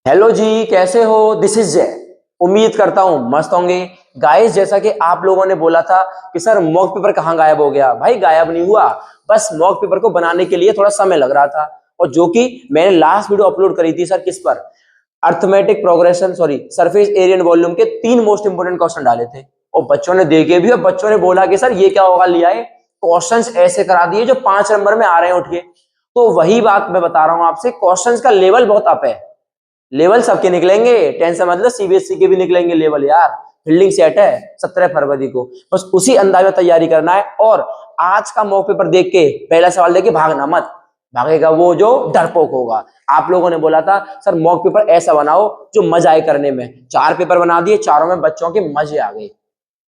Hello जी, कैसे हो? This is जय। उम्मीद करता हूँ मस्त होंगे। गाइस, जैसा कि आप लोगों ने बोला था कि सर मॉक पेपर कहाँ गायब हो गया, भाई गायब नहीं हुआ। बस मॉक पेपर को बनाने के लिए थोड़ा समय लग रहा था। और जो कि मैंने लास्ट वीडियो अपलोड करी थी सर, किस पर? Arithmetic progression, sorry, surface area and volume के 3 मोस्ट इंपोर्टेंट क्वेश्चन डाले थे। और बच्चों ने देखे भी, और बच्चों ने बोला कि सर ये क्या होगा, लिया है क्वेश्चंस ऐसे करा दिए जो 5 नंबर में आ रहे हैं उठ के। तो वही बात मैं बता रहा हूँ आपसे, क्वेश्चंस का लेवल बहुत अप है। लेवल सबके निकलेंगे, टेंशन मतलब सीबीएसई के भी निकलेंगे लेवल यार। फील्डिंग सेट है 17 फरवरी को, बस उसी अंदाज में तैयारी करना है। और आज का मॉक पेपर देख के पहला सवाल देख के भागना मत। भागेगा वो जो डरपोक होगा। आप लोगों ने बोला था सर मॉक पेपर ऐसा बनाओ जो मजा आए करने में। 4 पेपर बना दिए, चारों में बच्चों के मजे आ गए।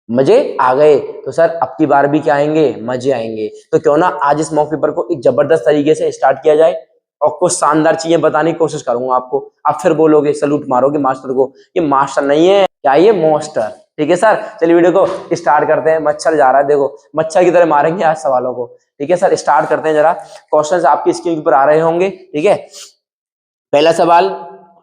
मजे आ गए तो सर अब की बार भी क्या आएंगे, मजे आएंगे। तो क्यों ना आज इस मॉक पेपर को एक जबरदस्त तरीके से स्टार्ट किया जाए। और कुछ शानदार चीजें बताने की कोशिश करूंगा आपको। आप फिर बोलोगे, सलूट मारोगे मास्टर को, ये मास्टर नहीं है क्या, ये मोस्टर। ठीक है सर, चलिए वीडियो को स्टार्ट करते हैं। मच्छर जा रहा है, देखो मच्छर की तरह मारेंगे आज सवालों को। ठीक है सर, स्टार्ट करते हैं जरा। क्वेश्चन आपकी स्क्रीन के ऊपर आ रहे होंगे। ठीक है, पहला सवाल,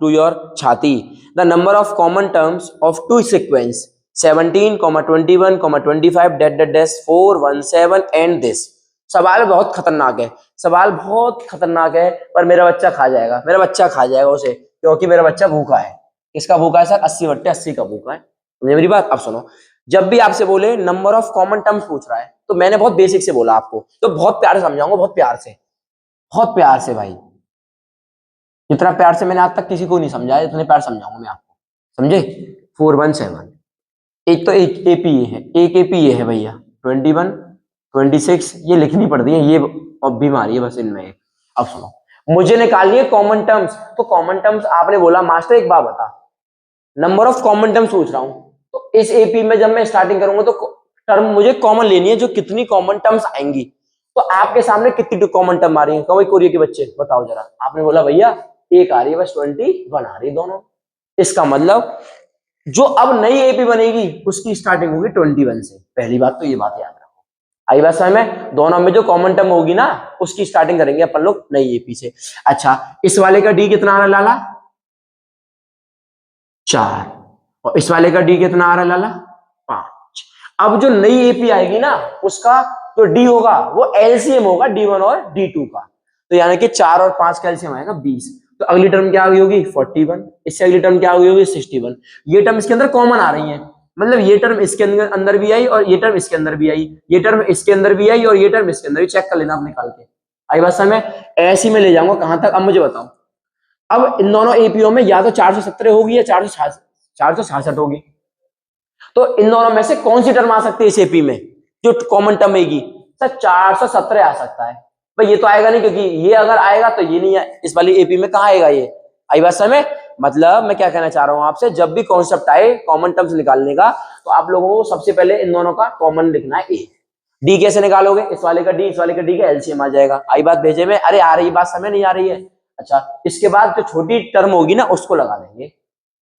टू योर छाती। The number of common terms of two sequence 17, 21, 25 dot dot dash 4, 1, 7 and this. सवाल बहुत खतरनाक है, सवाल बहुत खतरनाक है। पर मेरा बच्चा खा जाएगा, मेरा बच्चा खा जाएगा उसे, क्योंकि मेरा बच्चा भूखा है। किसका भूखा है सर? 80/80 का भूखा है। समझे मेरी बात? अब सुनो, जब भी आपसे बोले नंबर ऑफ कॉमन टर्म्स पूछ रहा है, तो मैंने बहुत बेसिक से बोला आपको, तो बहुत प्यार से समझाऊंगा, बहुत प्यार से, बहुत प्यार से भाई। जितना प्यार से मैंने आज तक किसी को नहीं समझाया, इतने प्यार समझाऊंगा मैं आपको। समझे? 417। एक तो एक एपी ये है, एक एपी ये है भैया। 21, 26 ये लिखनी पड़ती है, ये अब बीमारी है बस इनमें एक। अब सुनो, मुझे निकालनी है कॉमन टर्म्स। तो कॉमन टर्म्स आपने बोला मास्टर एक बात बता, नंबर ऑफ कॉमन टर्म्स पूछ रहा हूं। तो इस एपी में जब मैं स्टार्टिंग करूंगा तो टर्म मुझे कॉमन लेनी है, जो कितनी कॉमन टर्म्स आएंगी। तो आपके सामने कितनी कॉमन टर्म आ रही है, कोई कोरिया के बच्चे बताओ जरा। आपने बोला भैया एक आ रही है, बस 21 आ रही है दोनों। इसका मतलब जो अब नई एपी बनेगी उसकी स्टार्टिंग होगी 21 से। पहली बात तो ये बात याद रखो। आई बात समझ में? दोनों में जो कॉमन टर्म होगी ना, उसकी स्टार्टिंग करेंगे अपन लोग नई एपी से। अच्छा, इस वाले का डी कितना आ रहा है लाला? 4। और इस वाले का डी कितना आ रहा है लाला? 5। अब जो नई एपी आएगी ना, उसका जो डी होगा वो एलसीएम होगा D1 और D2 का। तो यानी कि 4 और 5 का एलसीएम आएगा 20। तो अगली टर्म क्या होगी? 41। इससे अगली टर्म क्या होगी? 61। ये टर्म इसके अंदर कॉमन आ रही है, मतलब ये टर्म इसके अंदर भी आई और ये टर्म इसके अंदर भी आई, ये टर्म इसके अंदर भी आई और ये टर्म इसके अंदर भी। चेक कर लेना आप निकाल के। आई बात समझ में? ऐसी में ले जाऊंगा कहां तक, अब मुझे बताओ। अब इन दोनों एपीओ में या तो 417 होगी या 466 होगी। तो इन दोनों में से कौन सी टर्म आ सकती है इस एपी में, जो कॉमन टर्म आएगी? सर 417 आ सकता है। भाई ये तो आएगा नहीं, क्योंकि ये अगर आएगा तो ये नहीं है, इस वाली एपी में कहां आएगा ये? आई बात समझ में? मतलब मैं क्या कहना चाह रहा हूं आपसे, जब भी कॉन्सेप्ट आए कॉमन टर्म्स निकालने का, तो आप लोगों को सबसे पहले इन दोनों का कॉमन लिखना है ए। डी कैसे निकालोगे? इस वाले का डी, इस वाले का डी का एलसीएम आ जाएगा। आई बात भेजे में? अरे आ रही बात, समय नहीं आ रही है? अच्छा, इसके बाद जो छोटी टर्म होगी ना, उसको लगा देंगे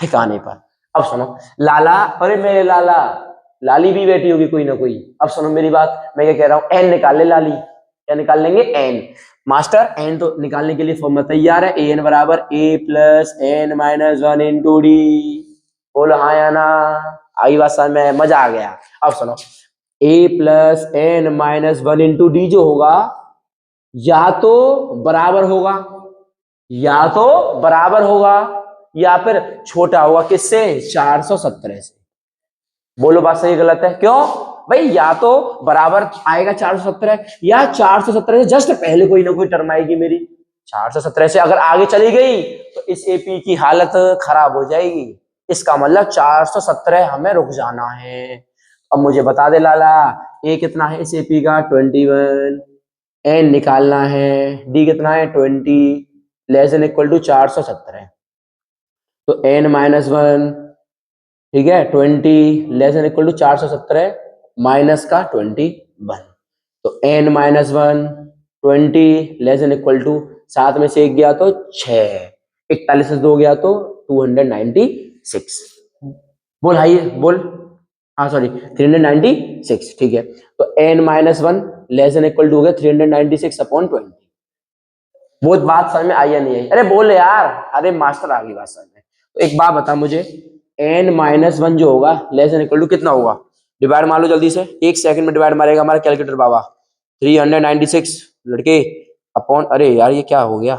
ठिकाने पर। अब सुनो, लाला, अरे मेरे लाला, लाली भी बैठी होगी कोई ना कोई। अब सुनो मेरी बात, मैं क्या कह रहा हूं, एन निकाल ले लाली। क्या निकाल लेंगे? एन। मास्टर एन तो निकालने के लिए फॉर्मूला तैयार है, एन बराबर a plus n minus 1 into d. बोलो हाँ या ना? आई बात समझ में? मजा आ गया। अब सुनो, a plus n minus 1 into d जो होगा, या तो बराबर होगा, या तो बराबर होगा, या फिर छोटा होगा। किससे? 417 से। बोलो बात सही गलत है? क्यों भाई? या तो बराबर आएगा 417, या 417 से जस्ट पहले कोई ना कोई टर्म आएगी मेरी। 417 से अगर आगे चली गई तो इस एपी की हालत खराब हो जाएगी। इसका मतलब 417 हमें रुक जाना है। अब मुझे बता दे लाला, ए कितना है इस एपी का? 21। एन निकालना है, डी कितना है? 20 लेस देन इक्वल टू 417। तो एन माइनस 1, ठीक है, 20 less than equal to 417 minus का 21। तो n minus 1, 20 less than equal to, 7 में से 1 गया तो 6, 41 से 2 गया तो 296। बोल हाई बोल, हाँ सॉरी 396। ठीक है, तो n minus 1 less than equal to हो गया 396 अपॉन 20। वो बात समझ में आई या नहीं आई? अरे बोल यार, अरे मास्टर आ गई बात समझ में। तो एक बात बता मुझे, n-1 जो होगा लेस देन इक्वल टू कितना होगा? डिवाइड मार लो जल्दी से, 1 सेकंड में डिवाइड मारेगा हमारा कैलकुलेटर बाबा। 396 लड़के अपॉन, अरे यार ये क्या हो गया,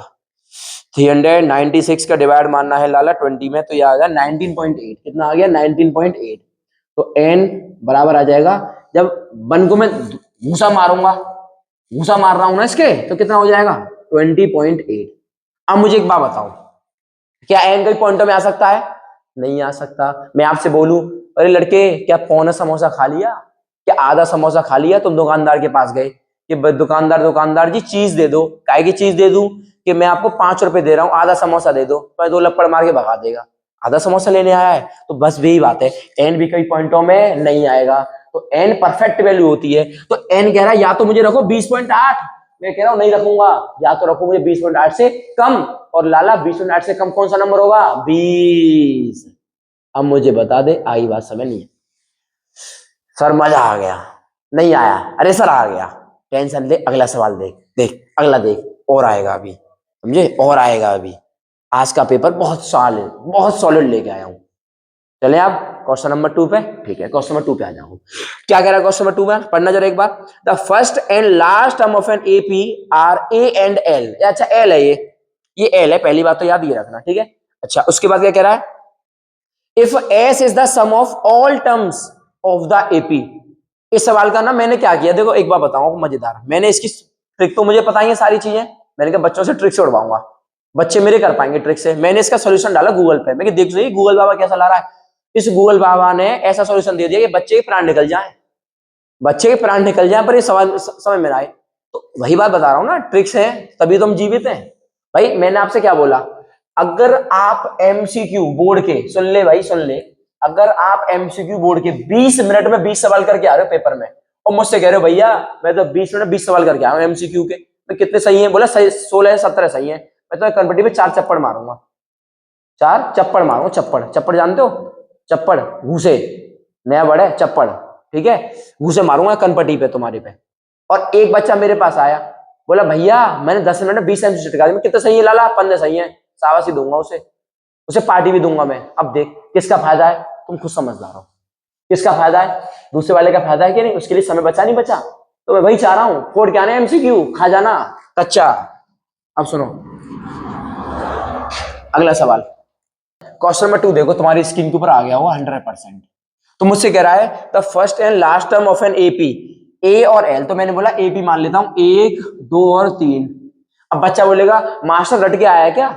396 का डिवाइड मारना है लाला 20 में, तो ये आ गया 19.8। कितना आ गया? 19.8। तो n बराबर आ जाएगा, जब 1 को मैं घूसा मारूंगा, घूसा मार रहा हूं ना इसके, तो कितना हो जाएगा? 20.8। अब मुझे एक बात बताओ, क्या n कई पॉइंटों में आ सकता है? नहीं आ सकता। मैं आपसे बोलूं, अरे लड़के क्या पौना समोसा खा लिया, क्या आधा समोसा खा लिया? तुम दुकानदार के पास गए कि दुकानदार जी चीज दे दो। काहे की चीज दे दूं? कि मैं आपको 5 रुपए दे रहा हूं, आधा समोसा दे दो। तो 2 लपड़ मार के भगा देगा, आधा समोसा लेने आया है। तो बस वही बात है, एन भी कई पॉइंटों में नहीं आएगा। तो एन परफेक्ट वैल्यू होती है। तो एन कह रहा है या तो मुझे रखो 20.8, मैं कह रहा हूं नहीं रखूंगा, या तो रखो मुझे 20.8 से कम। और लाला 20.8 से कम कौन सा नंबर होगा? 20। अब मुझे बता दे, आई बात समझ नहीं है? सर मजा आ गया, नहीं आया? अरे सर आ गया, टेंशन ले, अगला सवाल देख, देख अगला देख, और आएगा अभी, समझे? और आएगा अभी। आज का पेपर बहुत सॉलिड लेके आया हूं। चले आप क्वेश्चन नंबर 2 पे। ठीक है, क्वेश्चन नंबर 2 पे आ जाओ। क्या कह रहा है क्वेश्चन नंबर 2 में? पढ़ना जरा एक बार। The first and last term of an AP are a and l. अच्छा एल है ये एल है, पहली बात तो याद ये रखना, ठीक है। अच्छा उसके बाद क्या कह रहा है? If S is the sum of all terms of the AP. इस सवाल का ना मैंने क्या किया, देखो एक बार बताऊं मजेदार, मैंने इसकी ट्रिक तो मुझे पता ही है सारी चीजें, मैंने कहा बच्चों से ट्रिक से उड़वाऊंगा, बच्चे मेरे कर पाएंगे ट्रिक से। मैंने इसका सॉल्यूशन डाला गूगल पे, मैं देख सही गूगल बाबा कैसा ला रहा है। इस गूगल बाबा ने ऐसा सॉल्यूशन दे दिया कि बच्चे के प्राण निकल जाए, बच्चे के प्राण निकल जाए, पर ये सवाल समझ में ना आए। तो वही बात बता रहा हूं ना, ट्रिक्स है तभी तो हम जीवित हैं। भाई मैंने आपसे क्या बोला, अगर आप एमसीक्यू बोर्ड के, सुन ले भाई सुन ले, अगर आप एमसीक्यू बोर्ड के 20 मिनट में 20 सवाल करके आ रहे हो पेपर में, और मुझसे कह रहे हो भैया मैं तो 20 मिनट में 20 सवाल करके आया हूं एमसीक्यू के, तो कितने सही है? बोला 16-17 सही है। मैं तो कन्वर्टी में 4 चप्पड़ मारूंगा, 4 चप्पड़ मारूंगा। चप्पड़, चप्पड़ जानते हो? चप्पड़ घूसे, नया वर्ड है चप्पड़, ठीक है। घूसे मारूंगा कनपट्टी पे तुम्हारे पे। और एक बच्चा मेरे पास आया, बोला भैया मैंने 10 मिनट में 20 एमसी टिका दी। कितने सही है लाला? 15 सही है। शाबाशी दूंगा उसे, उसे पार्टी भी दूंगा मैं। अब देख किसका फायदा है, तुम खुद समझदार हो, किसका फायदा है? दूसरे वाले का फायदा है कि नहीं? उसके लिए समय बचा नहीं बचा? तो मैं वही चाह रहा हूं, फोड़ के आना एमसीक्यू, खा जाना कच्चा। अब सुनो अगला सवाल, क्वेश्चन नंबर 2 देखो, तुम्हारी स्क्रीन के ऊपर आ गया होगा 100%। तो मुझसे कह रहा है the first and last term of an AP, a और एल। तो मैंने बोला एपी मान लेता हूं, 1 2 और 3। अब बच्चा बोलेगा मास्टर रट के आया क्या?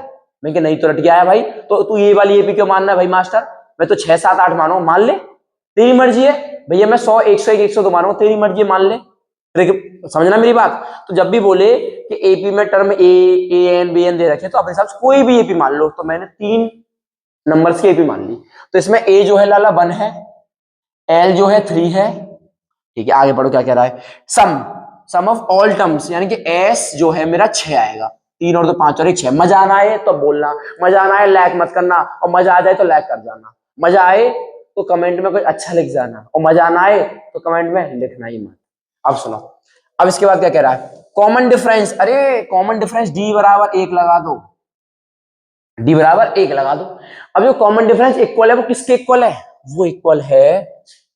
मैं कि नहीं तो रट के आया भाई। तो तू ये वाली एपी क्यों मानना है भाई मास्टर? मैं तो 6 7 8 मानो, मान ले, तेरी मर्जी है भैया। मैं 100 101 102 मानो, तेरी मर्जी है, मान ले। समझना मेरी बात। तो जब भी बोले कि एपी में term A N B N दे रखे, तो अपने हिसाब से कोई भी एपी मान लो। तो मैंने 3 नंबर्स की एपी मान ली। तो इसमें ए जो है लाला 1 है, एल जो है 3 है, ठीक है। आगे पढ़ो क्या कह रहा है, सम ऑफ ऑल टर्म्स, यानी कि एस जो है मेरा 6 आएगा। 3 और 2 5 और 1 6। मजा आना है तो बोलना, मजा आना है लाइक मत करना, और मजा आ जाए तो लाइक कर जाना। मजा आए तो कमेंट में कोई अच्छा लिख जाना, और मजा ना आए तो कमेंट में लिखना ही मत। अब सुनो, अब इसके बाद क्या कह रहा है, कॉमन डिफरेंस। अरे कॉमन डिफरेंस डी बराबर 1 लगा दो, डी बराबर 1 लगा दो। अब जो कॉमन डिफरेंस इक्वल है वो किसके इक्वल है? वो इक्वल है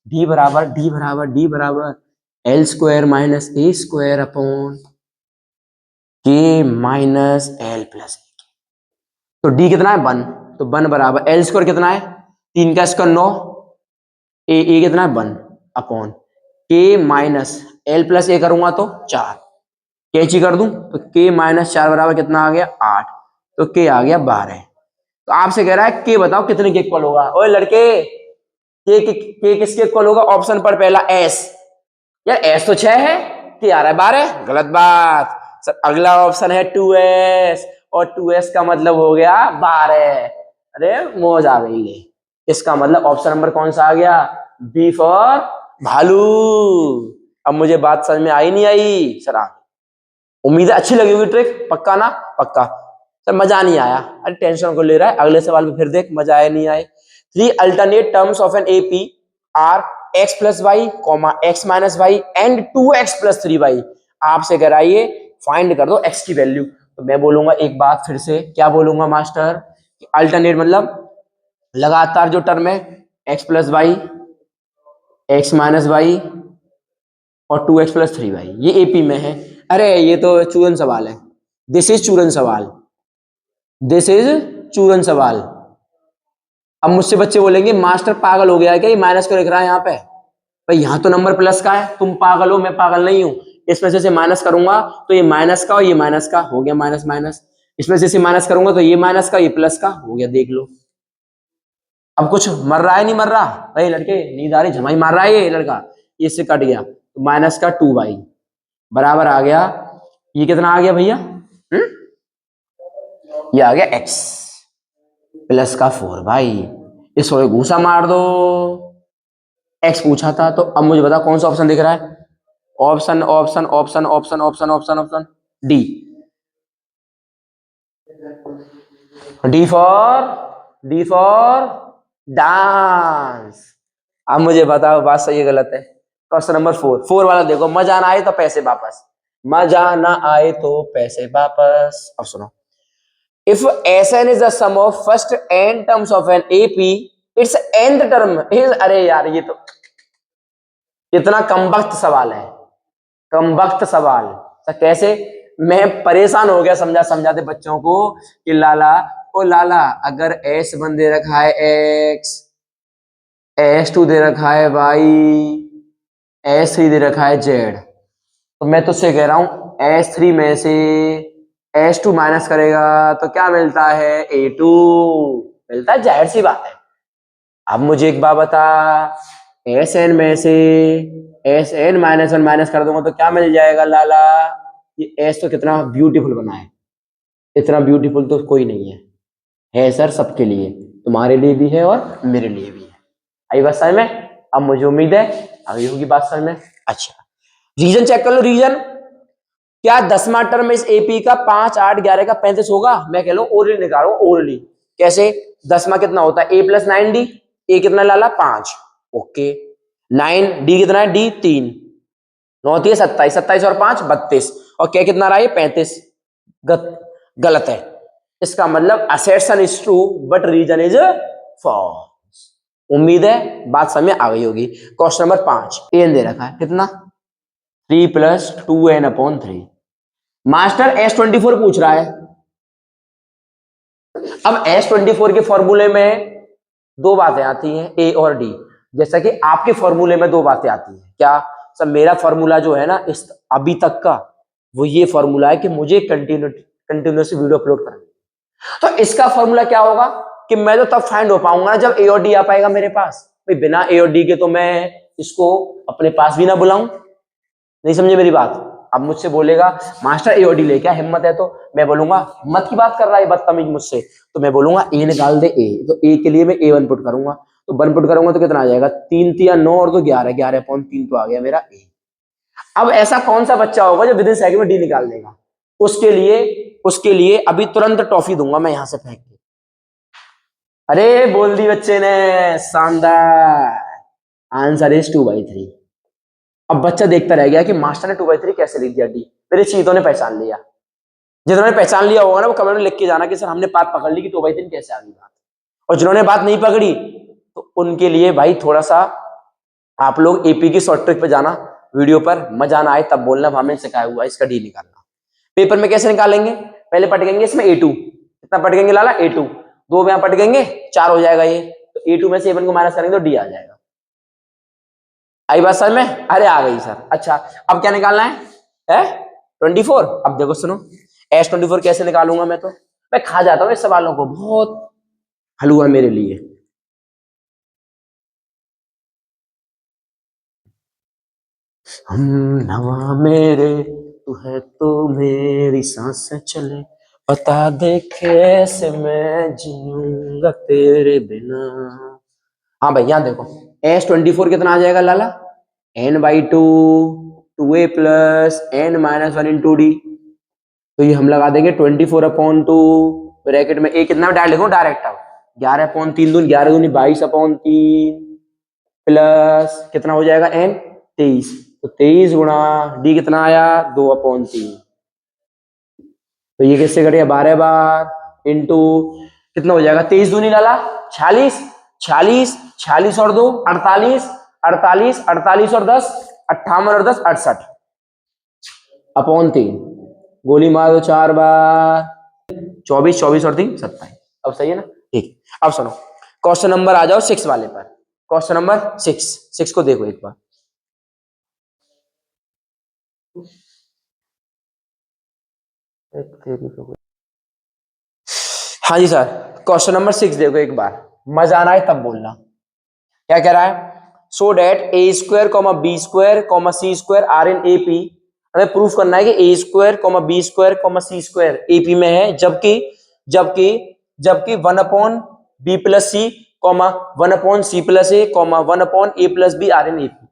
डी बराबर एल स्क्वायर माइनस ए स्क्वायर अपॉन के माइनस एल प्लस। तो डी कितना है? 1। तो 1 बराबर एल स्क्वायर कितना है? 3 का स्क्वायर 9, ए कितना है? 1 अपॉन के माइनस एल प्लस ए करूंगा तो 4, कैंची कर दूं तो के माइनस 4 बराबर कितना आ गया? 8। तो के आ गया 12। तो आपसे कह रहा है के बताओ कितने के इक्वल होगा? ओए लड़के के किसके इक्वल होगा? ऑप्शन पर पहला एस, यार एस तो 6 है, के आ रहा है 12। गलत बात सर, अगला ऑप्शन है 2s, और 2s का मतलब हो गया 12। अरे मौज आ गई ले। इसका मतलब ऑप्शन नंबर कौन सा आ गया? बी फॉर भालू। अब मुझे बात समझ में आई नहीं आई सर? उम्मीद है अच्छी लगी होगी ट्रिक, पक्का ना? पक्का सर। मजा नहीं आया? अरे टेंशन को ले रहा है, अगले सवाल में फिर देख मजा आया नहीं आए। 3 alternate terms of an AP are x plus y, x minus y and 2x plus 3y। आपसे कराइए फाइंड कर दो x की वैल्यू। तो मैं बोलूंगा एक बात फिर से, क्या बोलूंगा मास्टर, कि अल्टरनेट मतलब लगातार जो टर्म है, x plus y, x minus y और 2x+3y, ये एपी में है। अरे ये तो चूरन सवाल है, दिस इज चूरन सवाल, दिस इज चूरन सवाल। अब मुझसे बच्चे बोलेंगे मास्टर पागल हो गया है क्या, ये माइनस क्यों लिख रहा है यहाँ पे? भाई यहाँ तो नंबर प्लस का है, तुम पागल हो, मैं पागल नहीं हूं। इसमें से माइनस करूंगा तो ये माइनस का और ये माइनस का हो गया, माइनस माइनस। इसमें से माइनस करूंगा तो ये माइनस का ये प्लस का हो गया, देख लो। अब कुछ मर रहा है नहीं मर रहा? भाई लड़के नींद आ रही, झमाई मार रहा है ये लड़का, ये इससे कट गया तो माइनस का 2y बराबर आ गया, ये कितना आ गया भैया? ये आ गया x प्लस का 4। भाई इसको घूसा मार दो, x पूछा था। तो अब मुझे बता कौन सा ऑप्शन दिख रहा है? Option option option option option option option D, D for dance. अब मुझे बताओ बात सही है गलत है? क्वेश्चन नंबर 4 वाला देखो, मजा ना आए तो पैसे वापस, मजा ना आए तो पैसे वापस। अब सुनो, if Sn is the sum of first n terms of an AP, its nth term is, अरे यार ये तो इतना कमबख्त सवाल है, कमबख्त सवाल। तो कैसे? मैं परेशान हो गया समझा समझाते बच्चों को कि लाला ओ लाला, अगर S1 दे रखा है x, S2 दे रखा है y, S3 दे रखा है z, तो मैं तुझसे कह रहा हूं S3 में से S2 माइनस करेगा तो क्या मिलता है? A2 मिलता है, जाहिर सी बात है। अब मुझे एक बात बता, Sn में से Sn -1 माइनस कर दूंगा तो क्या मिल जाएगा लाला? ये S तो कितना ब्यूटीफुल बना है, इतना ब्यूटीफुल तो कोई नहीं है सर, सबके लिए, तुम्हारे लिए भी है और मेरे लिए भी है। आई बात समझ में? अब मुझे उम्मीद है अभी होगी बात समझ में। अच्छा, रीजन चेक कर लो, रीजन क्या 10वां टर्म इस एपी का 5, 8, 11 का 35 होगा? मैं कह लो ओरली निकाल रहा हूं, ओरली। कैसे? 10वां कितना होता है? a + 9d, a कितना लाला? 5, ओके। 9, d कितना है? d 3, 9 3 27, 27 और 5 32, और क्या कितना रहा? ये 35। गलत है, इसका मतलब assertion is true but reason is false. उम्मीद है बात समझ में आ गई होगी। क्वेश्चन नंबर 5 एन दे रखा है कितना? 3 + 2n/3। मास्टर S24 पूछ रहा है। अब S24 के फॉर्मूले में दो बातें आती हैं, ए और डी, जैसा कि आपके फॉर्मूले में दो बातें आती हैं। क्या? सब मेरा फॉर्मूला जो है ना इस अभी तक का, वो ये फॉर्मूला है कि मुझे कंटिन्यूस वीडियो अपलोड करनी। तो इसका फॉर्मूला क्या होगा कि मैं तो तब फाइंड हो पाऊंगा ना जब ए और डी आ पाएगा मेरे पास। भाई बिना ए और डी के तो मैं इसको अपने पास भी ना बुलाऊं। नहीं समझे मेरी बात? अब मुझसे बोलेगा मास्टर ए और डी ले क्या, हिम्मत है तो मैं बोलूंगा हिम्मत की बात कर रहा है बदतमीज मुझसे, तो मैं बोलूंगा ए निकाल दे ए, तो ए के लिए मैं A1 पुट करूंगा, तो 1 पुट करूंगा तो कितना आ जाएगा? 3 3 9 और तो 11, 11/3 तो आ गया मेरा ए। अब ऐसा कौन सा बच्चा होगा जो विदिन सेकंड में डी निकाल देगा? उसके लिए अभी तुरंत टॉफी दूंगा मैं यहां से फेंक के। अरे बोल दी बच्चे ने, शानदार। Answer is 2/3। अब बच्चा देखता रह गया कि मास्टर ने 2/3 कैसे लिख दिया डी। मेरे चीतों ने पहचान लिया, जिन्होंने पहचान लिया होगा ना वो कमेंट में लिख के जाना कि सर हमने बात पकड़ ली कि 2/3 कैसे आ गई बात। और जिन्होंने बात नहीं पकड़ी तो उनके लिए भाई थोड़ा सा आप लोग एपी की शॉर्ट ट्रिक पे जाना, वीडियो पर मजा ना आए तब बोलना हमें सिखाया हुआ इसका डी निकालना। पेपर में कैसे निकालेंगे? पहले पटकेंगे इसमें A2, कितना पटकेंगे लाला? A2, 2 में यहां पटकेंगे 4 हो जाएगा ये, तो A2 में से A1 को माइनस करेंगे तो डी आ जाएगा। आई बात सर में? अरे आ गई सर। अच्छा अब क्या निकालना है? 24। अब देखो सुनो, S24 कैसे निकालूंगा मैं, तो मैं खा जाता हूँ इस सवालों को, बहुत हलवा मेरे लिए। हम नवा मेरे तू है तो मेरी सांसें चले, बता दे कैसे मैं जीऊंगा तेरे बिना। हाँ भाई यहाँ देखो, S24 कितना आ जाएगा लाला? n/2 2a + n-1 × d। तो ये हम लगा देंगे 24/2, ब्रैकेट में a कितना डायरेक्ट लिखो, डायरेक्ट अब 11/3 दूनी 11 दूनी 22/3 प्लस कितना हो जाएगा n 23, तो 23 गुणा d कितना आया? 2/3। तो ये किससे कटेगा 12 बार इंटू कितना हो जाएगा 23 दूनी लाला 46 46 46 और 2 48 48 48 और 10 58 और 10 68 अपॉन 3 गोली मार दो 4 बार 24 24 और 3 27। अब सही है ना। ठीक। अब सुनो क्वेश्चन नंबर आ जाओ 6 वाले पर। क्वेश्चन नंबर 6 को देखो एक बार। हाँ जी सर क्वेश्चन नंबर 6 देखो एक बार, मजा आना है तब बोलना। क्या कह रहा है, so that a square comma b square comma c square are in AP. हमें प्रूफ करना है कि a square comma b square comma c square AP में है, जबकि जबकि जबकि 1 upon B plus c comma 1 upon c plus a comma 1 upon a plus b are in AP.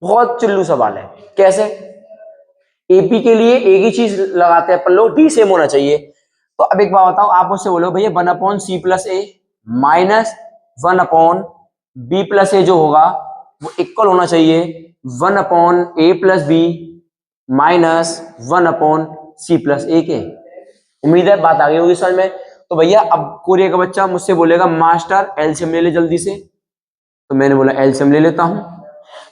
बहुत चुल्लू सवाल है। कैसे, एपी के लिए एक ही चीज लगाते हैं अपन लोग, डी सेम होना चाहिए। तो अब एक बात बताओ, आप मुझसे बोलो भैया 1 upon c plus a minus 1 upon B plus a जो होगा वो इक्वल होना चाहिए 1 upon a plus b minus 1 upon c plus a के। उम्मीद है बात आ गई होगी समझ में। तो भैया अब कोरिया का बच्चा मुझसे बोलेगा मास्टर एलसीएम ले ले जल्दी से, तो मैंने बोला एलसीएम ले लेता हूं।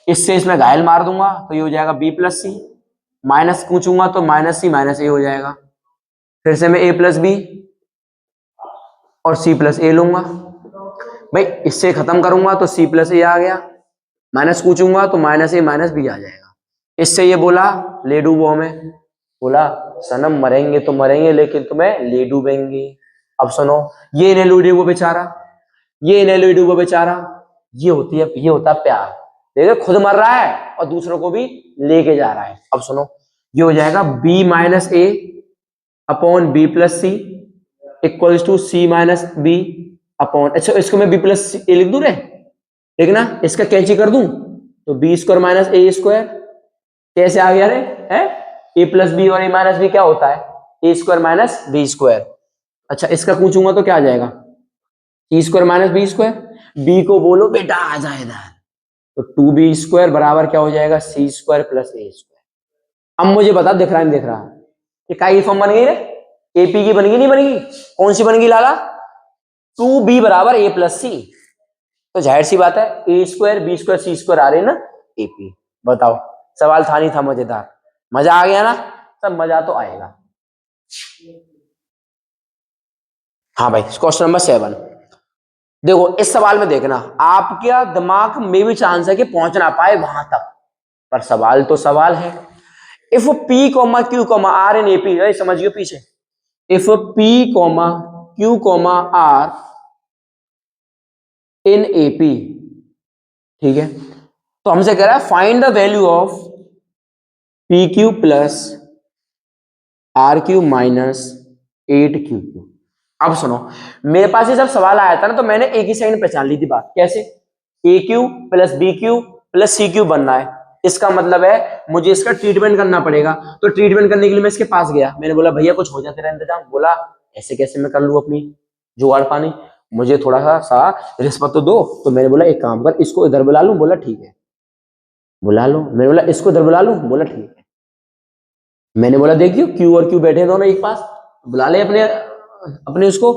इससे इसमें घायल मार दूंगा तो ये हो जाएगा बी प्लस सी, माइनस पूछूंगा तो माइनस सी माइनस ए हो जाएगा। फिर से मैं ए प्लस बी और सी प्लस ए लूंगा, भाई इससे खत्म करूंगा तो सी प्लस ए आ गया, माइनस पूछूंगा तो माइनस ए माइनस बी आ जाएगा। इससे ये बोला ले डूबो हमें, बोला सनम मरेंगे तो मरेंगे लेकिन तुम्हें ले डूबेंगे। अब सुनो, ये इन्हें ले डूबो बेचारा, ये इन्हें ले डूबो बेचारा, ये होता है प्यार। देखो खुद मर रहा है और दूसरों को भी लेके जा रहा है। अब सुनो, ये हो जाएगा B minus A upon B plus C equals to C minus B upon, अच्छा इसको मैं बी प्लस ए लिख दूं रे, देखना इसका कैंची कर दूं तो बी स्क्वायर माइनस ए स्क्वायर। कैसे आ गया रे, है ए प्लस बी और ए माइनस बी क्या होता है a square minus b square. अच्छा इसका पूछूंगा तो क्या आ जाएगा c square minus b square. B को बोलो बेटा आ जाए इधर, तो 2b स्क्वायर बराबर क्या हो जाएगा सी स्क्वायर प्लस ए स्क्वायर। अब मुझे बता, दिख रहा है नहीं दिख रहा, ये काय फॉर्म बन गई रे, एपी की बन गई नहीं बनेगी, कौन सी बन गई लाला 2b बराबर ए प्लस सी। तो जाहिर सी बात है a square B square C square आ रही है ना एपी। बताओ सवाल था नहीं था मजेदार, मजा आ गया ना, सब मजा तो आएगा। हाँ भाई क्वेश्चन नंबर 7 देखो, इस सवाल में देखना आपके दिमाग में भी चांस है कि पहुंच ना पाए वहां तक, पर सवाल तो सवाल है। If P comma Q comma R in AP, समझिए पीछे, if P comma Q comma R in AP, ठीक है, तो हमसे कह रहा है find the value of P Q plus R Q minus 8 Q. अब सुनो, मेरे पास ये जब सवाल आया था ना तो मैंने एक ही सेकंड पहचान ली थी बात। कैसे, a cube plus b cube plus c cube बनना है, इसका मतलब है मुझे इसका ट्रीटमेंट करना पड़ेगा। तो ट्रीटमेंट करने के लिए मैं इसके पास गया, मैंने बोला भैया कुछ हो जाते रहा इंतजाम। बोला ऐसे कैसे मैं कर लूं अपनी जुगाड़ पानी, मुझे थोड़ा सा रिश्वत तो दो। तो मैंने बोला एक काम कर, इसको इधर बुला लूं। बोला ठीक है बुला लो। मैंने बोला इसको इधर बुला लूं। बोला ठीक है। मैंने बोला देखियो क्यू और क्यू बैठे दोनों एक पास, बुला ले अपने अपने उसको।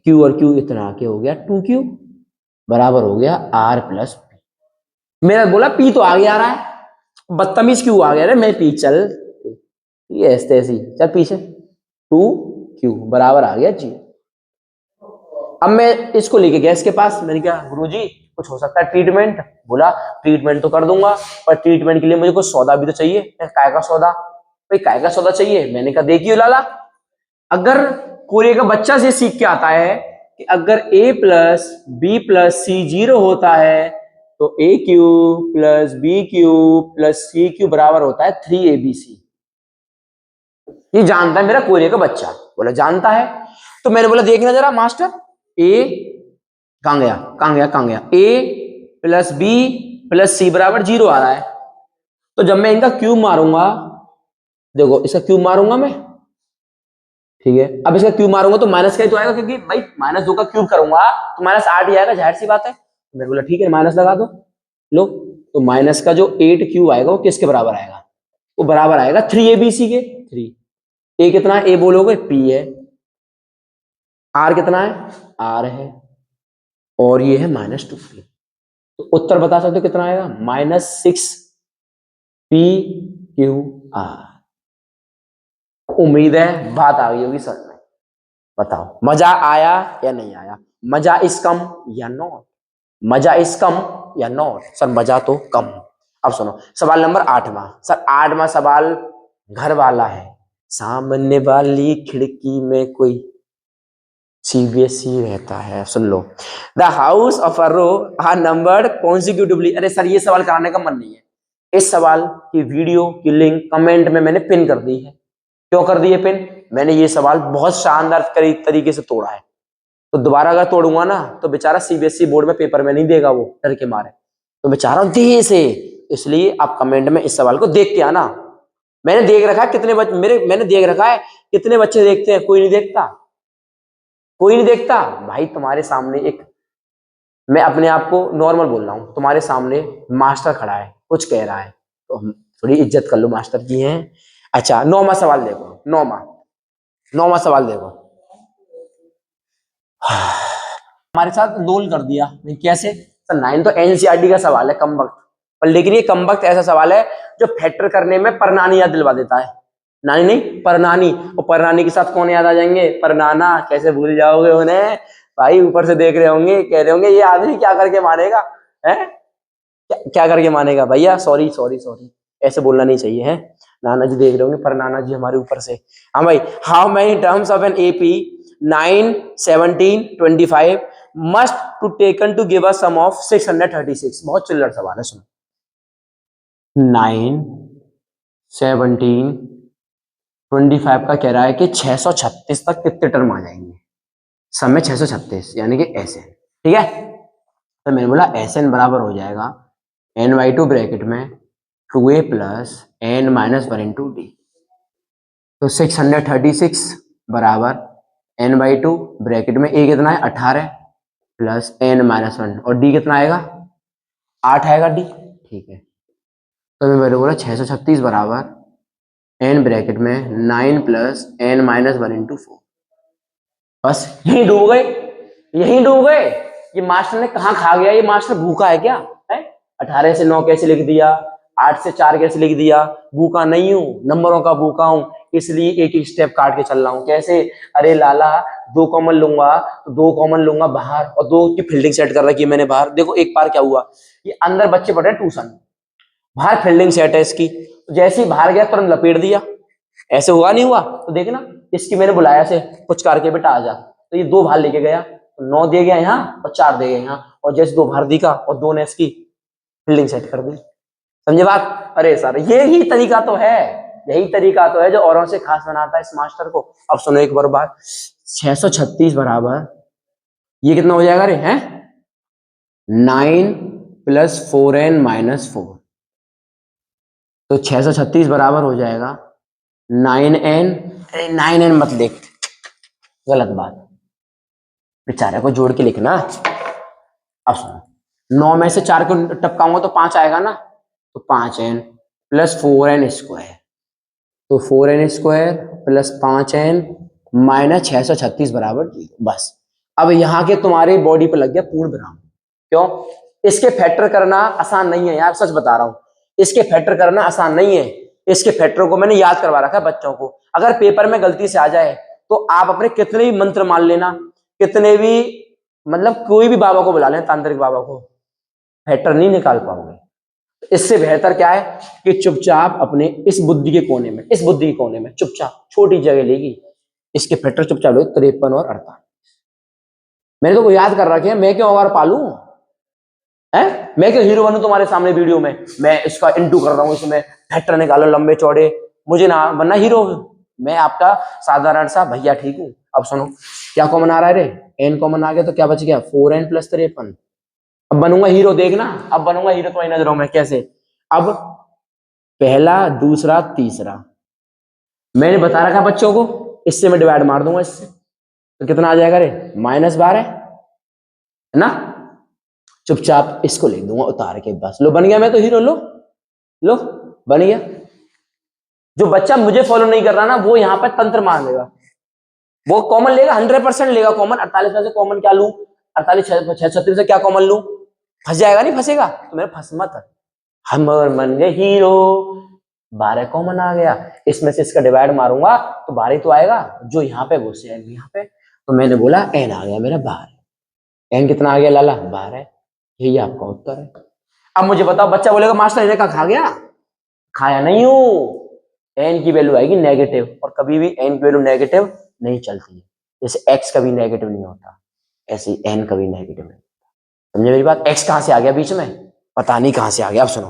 क्यू और क्यू इतना के हो गया 2q बराबर हो गया आर प्लस पी। मेरा बोला पी तो आगे आ रहा है, बदतमीज क्यू आ गया रे। मैं पी चल ये ऐसे ऐसी चल पीछे 2q बराबर आ गया जी। अब मैं इसको लेके गया इसके पास, मैंने कहा गुरुजी कुछ हो सकता है ट्रीटमेंट। बोला ट्रीटमेंट तो कर दूंगा, पर ट्रीटमेंट के लिए मुझे कुछ सौदा भी तो चाहिए। काय का सौदा, भाई काय का सौदा चाहिए। मैंने कहा देखिए लाला, अगर कोरिया का बच्चा से सीख के आता है कि अगर a plus b plus c 0 होता है तो a cube plus b cube plus c cube बराबर होता है 3abc। ये जानता है मेरा कोरिया का बच्चा। बोला जानता है। तो मैंने बोला देखना जरा मास्टर, ए कहां गया कहां गया कहां गया, a प्लस बी प्लस सी बराबर 0 आ रहा है। तो जब मैं इनका क्यूब मारूंगा, देखो इसका क्यूब मारूंगा मैं, ठीक है, अब इसका क्यूब मारूंगा तो माइनस का ही तो आएगा, क्योंकि भाई -2 का क्यूब करूंगा तो -8 ही आएगा, जाहिर सी बात है। मेरे बोला ठीक है माइनस लगा दो। लो, तो माइनस का जो 8 क्यूब आएगा वो किसके बराबर आएगा, वो बराबर आएगा 3abc के। 3 ए कितना है, ए बोलोगे पी है, आर कितना है, आर है, और ये है -2p। तो उत्तर बता सकते हो कितना आएगा, -6 PQR। उम्मीद है बात आ गई होगी सर में। बताओ मजा आया या नहीं आया, मजा इस कम या नॉट, मजा इस कम या नॉट, सर मजा तो कम। अब सुनो सवाल नंबर 8वां, सर 8वां सवाल घर वाला है, सामने वाली खिड़की में कोई सीबीएसई रहता है, सुन लो। The house of a row are numbered consecutively. अरे सर ये सवाल कराने का मन नहीं है, इस सवाल की वीडियो की लिंक कमेंट में मैंने पिन कर दी है। क्यों कर दी है पिन, मैंने ये सवाल बहुत शानदार तरीके से तोड़ा है, तो दोबारा अगर तोड़ूंगा ना तो बेचारा सीबीएसई बोर्ड में पेपर में नहीं देगा वो डर के मारे, तो बेचारा दे से, इसलिए आप कमेंट में इस सवाल को देख के आना। मैंने देख रखा है कितने मैंने देख रखा है कितने बच्चे देखते हैं, कोई नहीं देखता, कोई नहीं देखता भाई। तुम्हारे सामने एक, मैं अपने आप को नॉर्मल बोल रहा हूं, तुम्हारे सामने मास्टर खड़ा है कुछ कह रहा है, तो हम थोड़ी इज्जत कर लो मास्टर की है। अच्छा 9वां सवाल देखो, 9वां सवाल देखो। हमारे साथ लोल कर दिया नहीं, कैसे सर, 9 तो एनसीईआरटी का सवाल है कम वक्त पर, लेकिन ये कम वक्त ऐसा सवाल है जो फैक्टर करने में परनानी याद दिलवा देता है, नानी नहीं परनानी, और परनानी के साथ कौन याद आ जाएंगे, परनाना, कैसे भूल जाओगे उन्हें भाई, ऊपर से देख रहे होंगे कह रहे होंगे ये आदमी क्या करके मानेगा है, क्या करके मानेगा भैया, सॉरी सॉरी सॉरी, ऐसे बोलना नहीं चाहिए है, नाना जी देख रहे होंगे, पर नाना जी हमारे ऊपर से। हाँ भाई, how many terms of an AP 9, 17, 25 must to taken to give a sum of 636। बहुत चिल्लर सवाल है, सुनो। 9, 17, 25 का कह रहा है कि 636 तक कितने टर्म आ जाएंगे, समय 636 यानी कि एस एन, ठीक है। तो मैंने बोला एस एन बराबर हो जाएगा n/2 ब्रैकेट में 2a प्लस n-1 × d। तो 636 बराबर n/2 ब्रैकेट में a कितना है 18 प्लस n-1, और d कितना आएगा 8 आएगा d, ठीक है। तो मैं मैंने बोला 636 बराबर n ब्रैकेट में 9 प्लस n-1 × 4। बस यही डूब गए, यही डूब गए। ये मास्टर ने कहा खा गया, ये मास्टर भूखा है क्या है, 18 से 9 कैसे लिख दिया, 8 से 4 कैसे लिख दिया, भूखा नहीं हूं, नंबरों का भूखा हूं, इसलिए एक एक स्टेप काट के चल रहा हूं। कैसे, अरे लाला 2 कॉमन लूंगा तो 2 कॉमन लूंगा बाहर, और 2 की फील्डिंग सेट कर रखी है मैंने बाहर। देखो एक बार क्या हुआ, ये अंदर बच्चे पढ़ रहे ट्यूशन, बाहर फील्डिंग सेट है इसकी, तो जैसे ही बाहर गया तुरंत लपेट दिया, ऐसे हुआ नहीं हुआ, तो देखना इसकी मैंने बुलाया से कुछ करके बेटा आ जा, तो ये 2 बाहर लेके गया, तो 9 दे गया यहाँ और 4 दे गया यहाँ, और जैसे 2 बाहर दिखा और 2 ने इसकी फील्डिंग सेट कर दी। समझे बात, अरे सर यही तरीका तो है, यही तरीका तो है जो औरों से खास बनाता है इस मास्टर को। अब सुनो एक बार बात, 636 बराबर ये कितना हो जाएगा रे, हैं 9 प्लस 4n-4, तो 636 बराबर हो जाएगा 9n, अरे 9n मत लिख, गलत बात, बेचारे को जोड़ के लिखना। अब सुनो 9 में से 4 को टपकाऊंगा तो 5 आएगा ना, तो 5n प्लस 4n², तो 4n² प्लस 5n माइनस 636 बराबर 0। बस अब यहाँ के तुम्हारी बॉडी पे लग गया पूर्ण विराम। क्यों, इसके फैक्टर करना आसान नहीं है यार, सच बता रहा हूं, इसके फैक्टर करना आसान नहीं है। इसके फैक्टर को मैंने याद करवा रखा है बच्चों को, अगर पेपर में गलती से आ जाए तो आप अपने कितने भी मंत्र मान लेना, कितने भी मतलब कोई भी बाबा को बुला लें, तांत्रिक बाबा को, फैक्टर नहीं निकाल पाओगे। इससे बेहतर क्या है कि चुपचाप अपने इस बुद्धि के कोने में, इस बुद्धि के कोने में चुपचाप छोटी जगह लेगी, इसके फैक्टर चुपचाप लो 53 और 48। मैंने तो को याद कर रखे हैं, मैं क्यों और पालू है, मैं क्यों हीरो बनूं तुम्हारे सामने वीडियो में, मैं इसका इंटू कर रहा हूं, इसमें फैक्टर निकालो लंबे चौड़े, मुझे ना बनना हीरो, मैं आपका साधारण सा भैया, ठीक हूं। अब सुनो क्या कॉमन आ रहा है रे, एन कॉमन आ गया तो क्या बच गया 4n प्लस 53। अब बनूंगा हीरो, देखना अब बनूंगा हीरो तुम्हारी नजरों में कैसे। अब पहला दूसरा तीसरा मैंने बता रखा बच्चों को, इससे मैं डिवाइड मार दूंगा इससे, तो कितना आ जाएगा रे -12 है ना, चुपचाप इसको लिख दूंगा उतार के, बस लो बन गया मैं तो हीरो, लो लो बन गया। जो बच्चा मुझे फॉलो नहीं कर रहा ना, वो यहाँ पे तंत्र मार लेगा, वो कॉमन लेगा, 100% लेगा कॉमन। 48 में से कॉमन क्या लूं, 48 36 से क्या कॉमन लूं, फंस जाएगा, नहीं फंसेगा तो मेरे फंस मत। हम मन गए हीरो, 12 कॉमन आ गया, इसमें से इसका डिवाइड मारूंगा तो 12 तो आएगा, जो यहाँ पे वो से यहाँ पे, तो मैंने बोला एन आ गया मेरा 12। एन कितना आ गया लाला, 12। यही आपका उत्तर है। अब मुझे बताओ, बच्चा बोलेगा मास्टर इन्हें का खा गया, खाया नहीं हूं। एन की वैल्यू आएगी नेगेटिव, और कभी भी एन की वैल्यू नेगेटिव नहीं चलती है। जैसे एक्स कभी नेगेटिव नहीं होता, ऐसे ही एन कभी नेगेटिव नहीं। समझे मेरी बात। एक्स कहां से आ गया बीच में, पता नहीं कहां से आ गया। अब सुनो,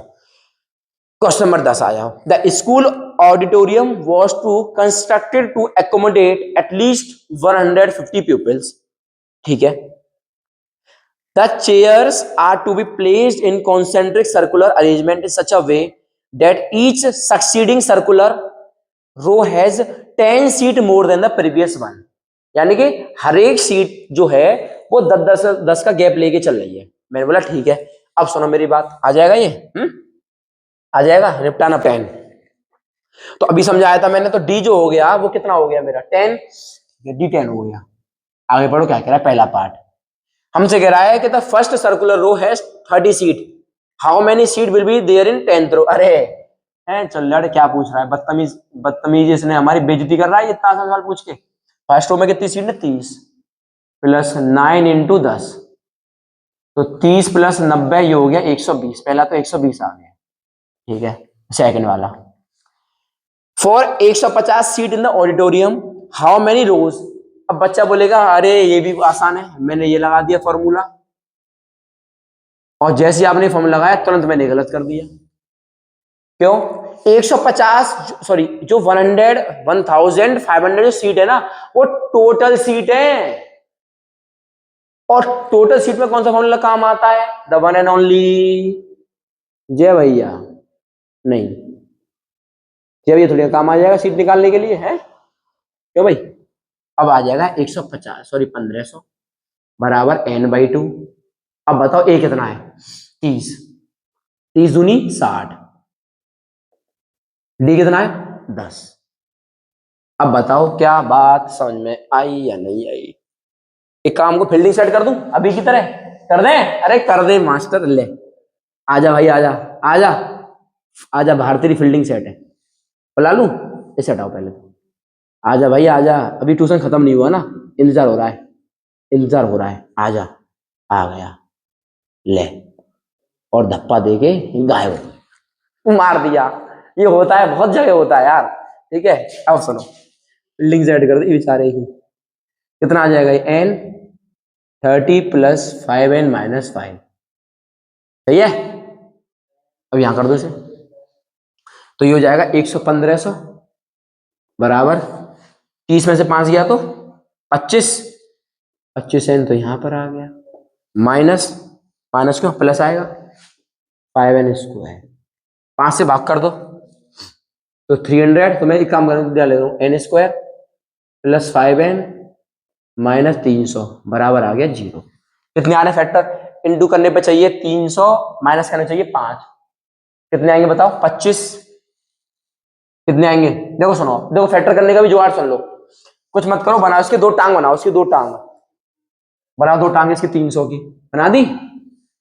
क्वेश्चन नंबर 10 आया। The school auditorium was to constructed to accommodate at least 150 pupils। ठीक है। The chairs are to be placed in concentric circular arrangement in such a way that each succeeding circular row has 10 seat more than the previous one. यानी कि हर एक seat जो है वो 10 का gap लेके चल रही है। मैंने बोला ठीक है। अब सुनो मेरी बात, आ जाएगा ये, आ जाएगा, निपटाना पेन। तो अभी समझाया था मैंने, तो डी जो हो गया वो कितना हो गया मेरा 10, डी 10 हो गया। आगे पढ़ो क्या कह रहा है पहला पार्ट। हमसे कह रहा है कि the first circular row has 30 seat, how many seat will be there in 10th row. अरे हैं चल लड़, क्या पूछ रहा है, बदतमीज बदतमीज, इसने हमारी बेइज्जती कर रहा है इतना सा सवाल पूछ के। फर्स्ट रो में कितनी सीट है, 30 प्लस 9 इंटू 10, तो 30 प्लस 90 ये हो गया 120। पहला तो 120 आ गया, ठीक है। सेकंड वाला, for 150 seat in the auditorium how many rows. अब बच्चा बोलेगा अरे ये भी आसान है, मैंने ये लगा दिया फॉर्मूला, और जैसे आपने फॉर्मूला लगाया तुरंत मैंने गलत कर दिया। क्यों, 150 सॉरी जो 1500 जो सीट है ना, वो टोटल सीट है, और टोटल सीट में कौन सा फॉर्मूला काम आता है, द वन एंड ओनली। जय भैया, नहीं जय भैया थोड़ी काम आ जाएगा सीट निकालने के लिए है, क्यों भाई। अब आ जाएगा 150 सॉरी 1500 बराबर n/2। अब बताओ ए कितना है, 30, 30 दूनी 60, डी कितना है 10। अब बताओ क्या बात समझ में आई या नहीं आई। एक काम को फील्डिंग सेट कर दूं अभी की तरह, कर दें, अरे कर दे मास्टर, ले आजा भाई, आजा आजा आजा, बाहर तेरी फील्डिंग सेट है, बुला लूं, इसे हटाओ पहले तो। आजा भाई आजा, अभी ट्यूशन खत्म नहीं हुआ ना, इंतजार हो रहा है, इंतजार हो रहा है, आजा। आ गया, ले, और धप्पा दे के गायब, मार दिया। ये होता है, बहुत जगह होता है यार, ठीक है। अब सुनो, फील्डिंग सेट कर दी बेचारे की, कितना आ जाएगा n 30 प्लस 5n-5, सही है। अब यहां कर दो इसे, तो ये हो जाएगा 11500 बराबर 30 में से 5 गया तो 25, 25 एन तो यहां पर आ गया, माइनस माइनस क्यों, प्लस आएगा 5n², 5 से भाग कर दो तो 300। तो मैं एक काम कर ले रहा हूँ, n² प्लस 5n-300 बराबर आ गया 0। कितने आने फैक्टर, इंटू करने पे चाहिए 300, माइनस करने चाहिए 5, कितने आएंगे बताओ 25, कितने आएंगे। देखो सुनो, देखो फैक्टर करने का भी जुगाड़ सुन लो, कुछ मत करो, बनाओ इसके दो टांग, बनाओ इसकी दो टांग, बनाओ दो टांग इसकी 300 की, बना दी।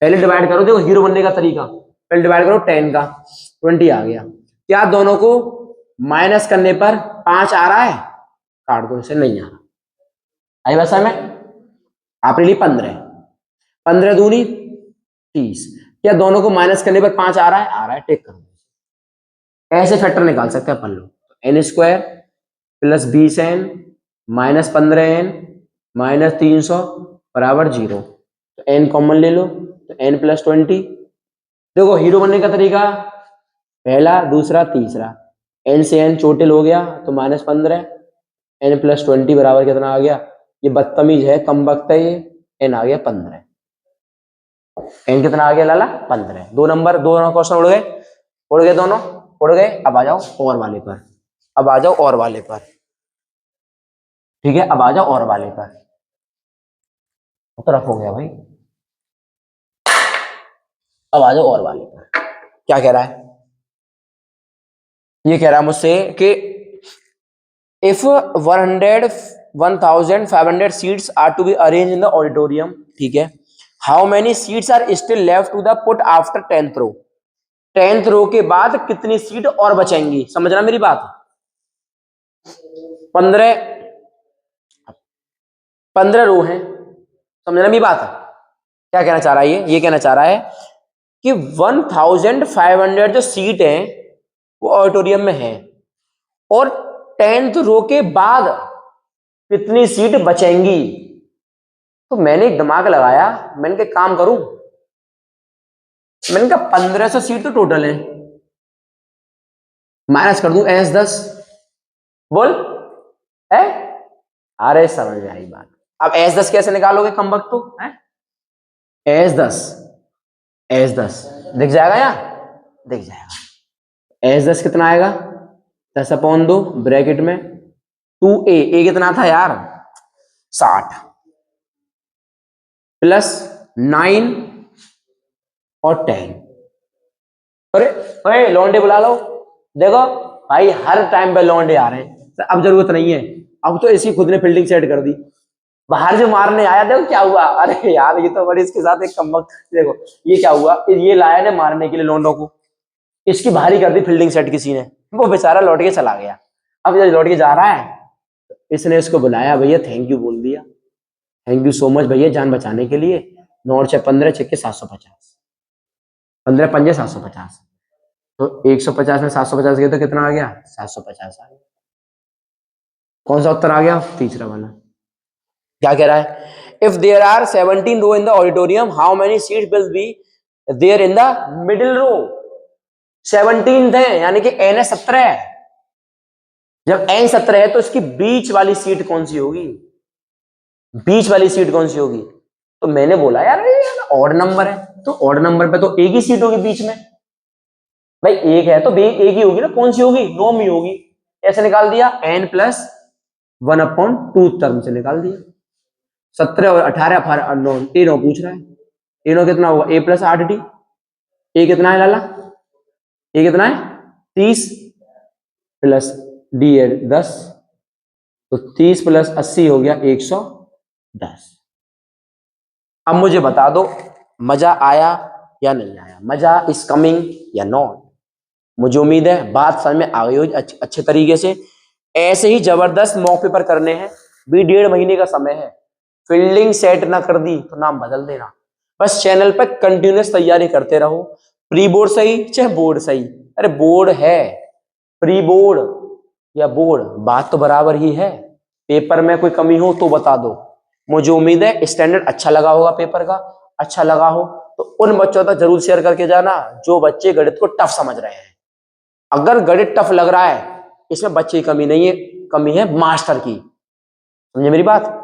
पहले डिवाइड करो, देखो हीरो बनने का तरीका, पहले डिवाइड करो 10 का, 20 आ गया। क्या दोनों को माइनस करने पर 5 आ रहा है, काट दो इसे, नहीं आ रहा। आई वैसा में आपने ली 15, 15 दूनी 30, क्या दोनों को माइनस करने पर 5 आ रहा है, आ रहा है, टेक करो। ऐसे फैक्टर निकाल सकते हैं अपन लोग, n² plus 20n minus 15n minus 300 बराबर 0। तो n कॉमन ले लो, तो n प्लस 20। देखो हीरो बनने का तरीका, पहला दूसरा तीसरा, n से n चोटिल हो गया तो -15, n प्लस 20 बराबर कितना आ गया, ये बदतमीज है, कम वक्त है ये, n आ गया 15। n कितना आ गया लाला 15। दो नंबर, दोनों क्वेश्चन उड़ गए, उड़ गए दोनों, उड़ गए। अब आ जाओ और वाले पर, अब आ जाओ और वाले पर, ठीक है। अब आ जाओ और वाले पर, तो रफ हो गया भाई। अब आ जाओ और वाले पर, क्या कह रहा है, ये कह रहा मुझसे कि if 1500 seats are to be arrange in the auditorium, ठीक है, how many seats are still left to the put after 10th row, 10th row के बाद कितनी सीट और बचेंगी, समझना मेरी बात। 15 रो हैं, समझना मेरी बात। क्या कहना चाह रहा है ये कहना चाह रहा है कि 1500 जो सीट है वो ऑडिटोरियम में है और 10th रो के बाद कितनी सीट बचेंगी। तो मैंने एक दिमाग लगाया, मैंने कहा काम करूं, मैंने कहा 1500 सीट तो टोटल है, माइनस कर दूं S10, बोल है। अरे समझ में आई बात। अब S10 कैसे निकालोगे कम वक्त तो है, S10 दिख जाएगा या दिख जाएगा। S10 कितना आएगा, 10/2 ब्रैकेट में 2a कितना था यार 60 प्लस 9 और 10। अरे लौंडे बुला लो, देखो भाई हर टाइम पे लौंडे आ रहे हैं, अब जरूरत नहीं है, अब तो इसी खुद ने फील्डिंग सेट कर दी, बाहर जो मारने आया देखो क्या हुआ। अरे यार ये तो बड़ी इसके साथ एक कमबख्त, देखो ये क्या हुआ, ये लाया ने मारने के लिए लौंडों को, इसकी भारी कर दी फील्डिंग सेट किसी ने, वो बेचारा लौट के चला गया। अब जब लौट के जा रहा है इसने इसको बुलाया, भैया थैंक यू बोल दिया, थैंक यू सो मच भैया जान बचाने के लिए। 9 6 15 6 750, 15 5 750, तो 150 में 750 गया तो कितना आ गया 750 आ गया। कौन सा उत्तर आ गया, तीसरा वाला। क्या कह रहा है, if there are 17 row in the auditorium how many seat will be there in the middle row. 17 थे यानी कि n है 17 है, जब n 17 है तो इसकी बीच वाली सीट कौन सी होगी, बीच वाली सीट कौन सी होगी। तो मैंने बोला यार ऑड नंबर है तो ऑड नंबर पे तो एक ही सीट होगी बीच में, भाई एक है तो एक ही होगी ना, कौन सी होगी, 9 में होगी। ऐसे निकाल दिया n+1/2 टर्म से निकाल दिया। 17 और 18 9 9 पूछ रहा है, 9 कितना होगा a+8d, ए कितना है लाला, ए कितना है 30 प्लस डी है 10, तो 30 + 80 हो गया 110। अब मुझे बता दो मजा आया या नहीं आया, मजा इज कमिंग या नॉट। मुझे उम्मीद है बात समझ में आ गई होगी अच्छे तरीके से। ऐसे ही जबरदस्त मॉक पेपर करने हैं, भी 1.5 महीने का समय है, फील्डिंग सेट ना कर दी तो नाम बदल देना। बस चैनल पर कंटिन्यूस तैयारी करते रहो, प्री बोर्ड सही चाहे बोर्ड सही, अरे बोर्ड है प्री बोर्ड या बोर्ड बात तो बराबर ही है। पेपर में कोई कमी हो तो बता दो, मुझे उम्मीद है स्टैंडर्ड अच्छा लगा होगा पेपर का, अच्छा लगा हो तो उन बच्चों तक जरूर शेयर करके जाना जो बच्चे गणित को टफ समझ रहे हैं। अगर गणित टफ लग रहा है इसमें बच्चे की कमी नहीं है, कमी है मास्टर की, समझे मेरी बात।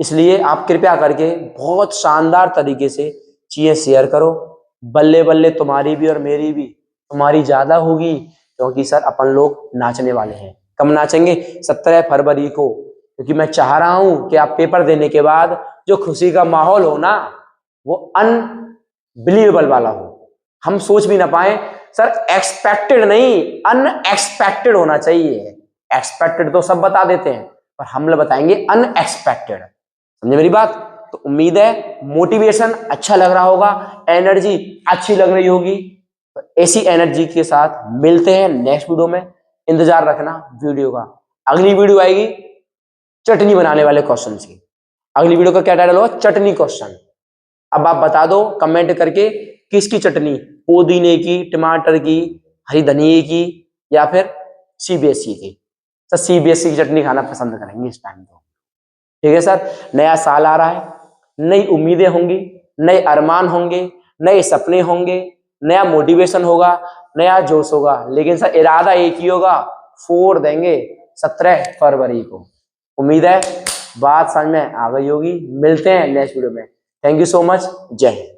इसलिए आप कृपया करके बहुत शानदार तरीके से चीजें शेयर करो, बल्ले बल्ले तुम्हारी भी और मेरी भी, तुम्हारी ज्यादा होगी क्योंकि सर अपन लोग नाचने वाले हैं। कब नाचेंगे, 17 फरवरी को, क्योंकि मैं चाह रहा हूं कि आप पेपर देने के बाद जो खुशी का माहौल हो ना वो अनबिलीवेबल वाला हो, हम सोच भी ना पाए। सर एक्सपेक्टेड नहीं अनएक्सपेक्टेड होना चाहिए, एक्सपेक्टेड तो सब बता देते हैं पर हम लोग बताएंगे अनएक्सपेक्टेड, समझे मेरी बात। तो उम्मीद है मोटिवेशन अच्छा लग रहा होगा, एनर्जी अच्छी लग रही होगी, तो ऐसी एनर्जी के साथ मिलते हैं नेक्स्ट वीडियो में। इंतजार रखना वीडियो का, अगली वीडियो आएगी चटनी बनाने वाले क्वेश्चन की। अगली वीडियो का क्या टाइटल होगा, चटनी क्वेश्चन। अब आप बता दो कमेंट करके किसकी चटनी, पुदीने की, टमाटर की, हरी धनिये की या फिर सीबीएसई की। सर सीबीएसई की चटनी खाना पसंद करेंगे इस टाइम तो, ठीक है सर। नया साल आ रहा है, नई उम्मीदें होंगी, नए अरमान होंगे, नए सपने होंगे, नया मोटिवेशन होगा, नया जोश होगा, लेकिन सर इरादा एक ही होगा, फोड़ देंगे 17 फरवरी को। उम्मीद है बात समझ में आ गई होगी, मिलते हैं नेक्स्ट वीडियो में। थैंक यू सो मच, जय हिंद।